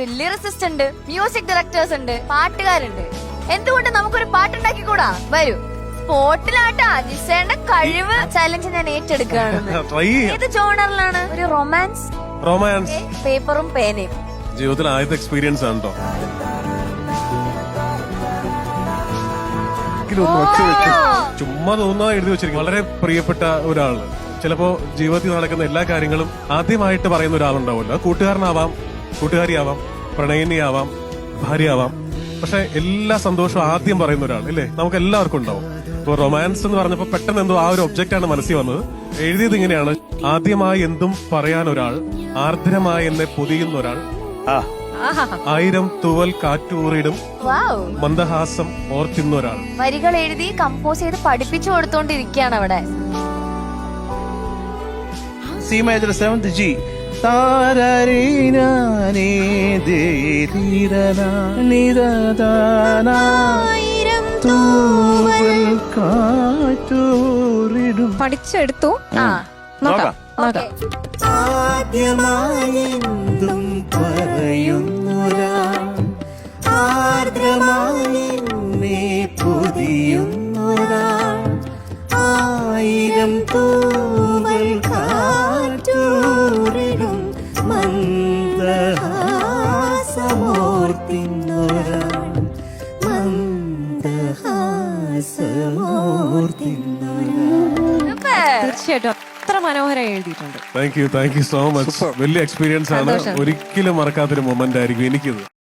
ഒരു ലിറിസിസ്റ്റ് ഉണ്ട്, music directors ഉണ്ട്, പാട്ടുകാരുണ്ട്. എന്തുകൊണ്ട് നമുക്കൊരു പാട്ടുണ്ടാക്കിക്കൂടാ? വരൂ. സ്പോട്ടിലാട്ടാ ജിസേന്റെ കഴിവ് ചലഞ്ച് ഞാൻ ഏറ്റെടുക്കുകയാണ്. ഏത് ജോണറിലാണ്? ഒരു റൊമാൻസ്. പേപ്പറും പേനയും ജീവിതത്തിൽ ആദ്യത്തെ എക്സ്പീരിയൻസ് ആണ് കേട്ടോ. ചുമ്മാ തോന്നാ എഴുതി വെച്ചിരിക്കും. വളരെ പ്രിയപ്പെട്ട ഒരാള്, ചിലപ്പോ ജീവിതത്തിൽ നടക്കുന്ന എല്ലാ കാര്യങ്ങളും ആദ്യമായിട്ട് പറയുന്ന ഒരാളുണ്ടാവുമല്ലോ. കൂട്ടുകാരനാവാം, കൂട്ടുകാരിയാവാം, പ്രണയിനിയാവാം, ഭാര്യയാവാം. പക്ഷെ എല്ലാ സന്തോഷവും ആദ്യം പറയുന്ന ഒരാൾ ഇല്ലേ, നമുക്ക് എല്ലാവർക്കും ഉണ്ടാവും. ഇപ്പൊ റൊമാൻസ് എന്ന് പറഞ്ഞപ്പോ പെട്ടെന്ന് എന്തോ ആ ഒരു ഒബ്ജക്റ്റ് ആണ് മനസ്സിൽ വന്നത്. എഴുതിയത് ഇങ്ങനെയാണ്: ആദ്യമായി എന്തും പറയാൻ ഒരാൾ, ആർദ്രമായി എന്നെ പൊതിയുന്ന ഒരാൾ, 1000 തൂവൽ കാറ്റൂറിടും, മന്ദഹാസം ഓർത്തിന്ന ഒരാൾ. വരികൾ എഴുതി കമ്പോസ് ചെയ്ത് പഠിപ്പിച്ചു കൊടുത്തോണ്ടിരിക്കുകയാണ് അവിടെ. C major 7th G. പഠിച്ചെടുത്തു. നോക്കാം. ആദ്യമായെന്തും പറയുന്നൊരാ, ആർദ്രമായെന്നെ പൊതിയുന്നൊരാ, 1000 തൂവൽ കാറ്റൂറിടും, മന്ദഹാസമോർത്തിന്നൊരാ, മന്ദഹാസമോർത്തിന്നൊരാ. തീർച്ചയായിട്ടും അത്ര മനോഹരമായി എഴുതിയിട്ടുണ്ട്. Thank you so much. വലിയ എക്സ്പീരിയൻസ് ആണ്. ഒരിക്കലും മറക്കാത്തൊരു മൊമെന്റ് ആയിരിക്കും എനിക്കിത്.